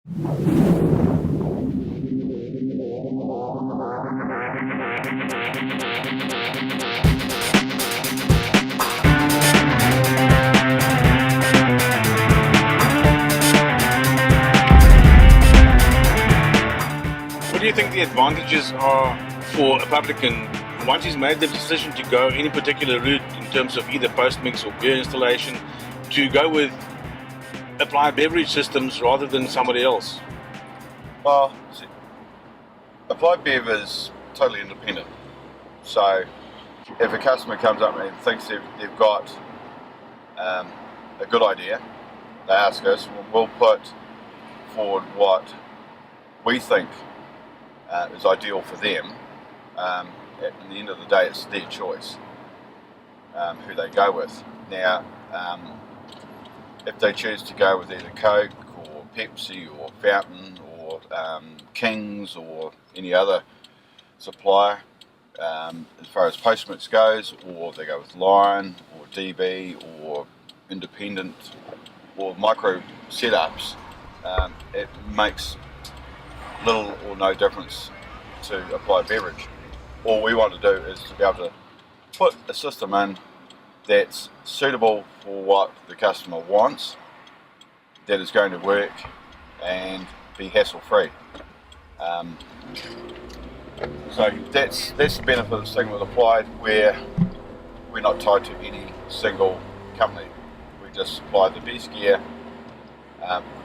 What do you think the advantages are for a publican once he's made the decision to go any particular route in terms of either post-mix or beer installation, to go with apply beverage systems rather than somebody else? Well, Applied Bev is totally independent. So if a customer comes up and thinks they've got a good idea, they ask us, we'll put forward what we think is ideal for them. At the end of the day, it's their choice who they go with. Now, if they choose to go with either Coke or Pepsi or Fountain or Kings or any other supplier, as far as postmix goes, or they go with Lion or DB or independent or micro setups, it makes little or no difference to Applied Beverage. All we want to do is to be able to put a system in that's suitable for what the customer wants, that is going to work and be hassle-free. So that's the benefit of sticking with Applied, where we're not tied to any single company. We just supply the best gear,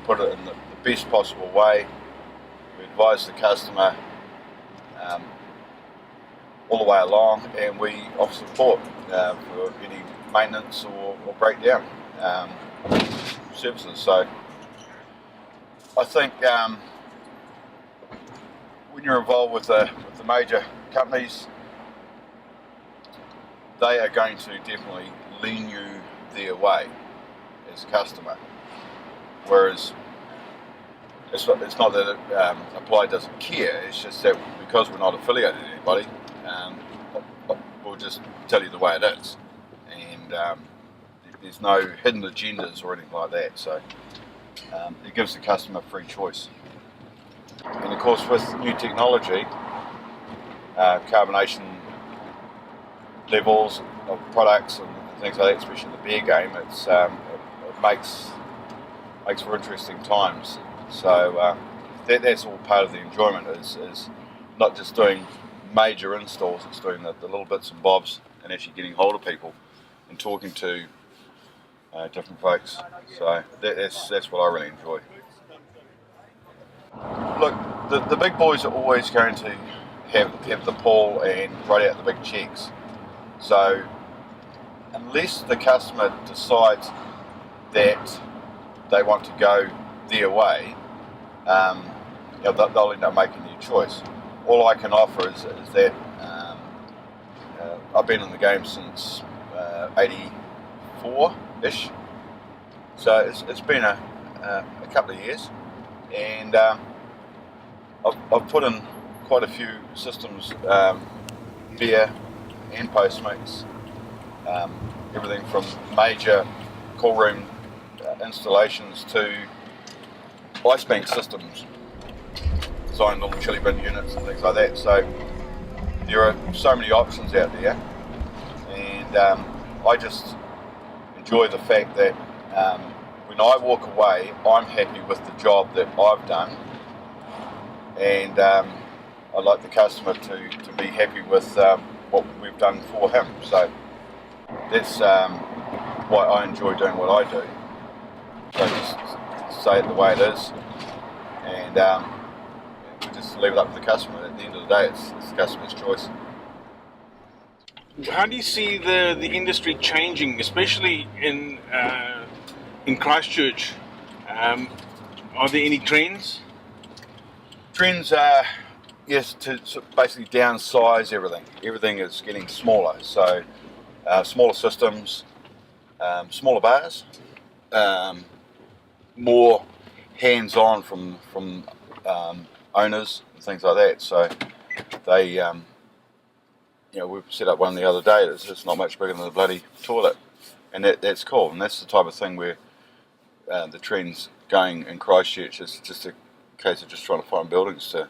put it in the best possible way. We advise the customer all the way along, and we offer support for any maintenance or breakdown services. So I think when you're involved with the major companies, they are going to definitely lean you their way as a customer. Whereas it's not that Applied doesn't care, it's just that because we're not affiliated with anybody, we'll just tell you the way it is. And there's no hidden agendas or anything like that, so it gives the customer free choice. And of course, with new technology, carbonation levels of products and things like that, especially in the beer game, it makes for interesting times. So that's all part of the enjoyment, is not just doing major installs, it's doing the little bits and bobs and actually getting hold of people and talking to different folks. So that's what I really enjoy. Look, the big boys are always going to have the pull and write out the big checks. So unless the customer decides that they want to go their way, they'll end up making their choice. All I can offer is that I've been in the game since 84-ish, so it's been a couple of years, and I've put in quite a few systems, beer and post-mix, everything from major cool room installations to ice bank systems, designed little chili bin units and things like that. So there are so many options out there, and I just enjoy the fact that when I walk away, I'm happy with the job that I've done, and I'd like the customer to be happy with what we've done for him. So that's why I enjoy doing what I do. So just say it the way it is, and we just leave it up to the customer. At the end of the day, it's the customer's choice. How do you see the industry changing, especially in Christchurch? Are there any trends? Trends are, yes, to basically downsize everything. Everything is getting smaller, so smaller systems, smaller bars, more hands-on from owners and things like that. So they, we've set up one the other day that's just not much bigger than a bloody toilet, and that's cool. And that's the type of thing where the trend's going in Christchurch, is just to case of just trying to find buildings to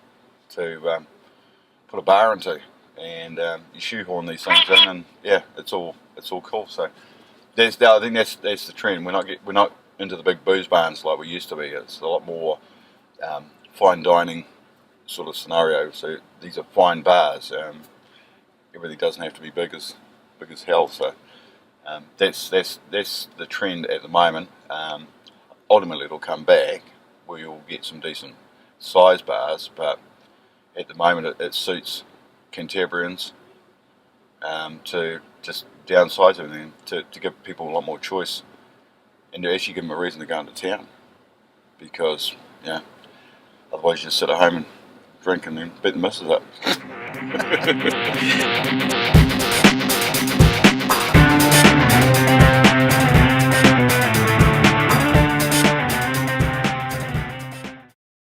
put a bar into, and you shoehorn these things in, and yeah, it's all cool. So I think that's the trend. We're not into the big booze barns like we used to be. It's a lot more fine dining sort of scenario. So these are fine bars. Everything doesn't have to be big as hell. So that's the trend at the moment. Ultimately, it'll come back where you'll get some decent size bars, but at the moment it suits Cantabrians to just downsize everything, to give people a lot more choice, and to actually give them a reason to go into town, because otherwise you just sit at home and drink and then beat the missus up.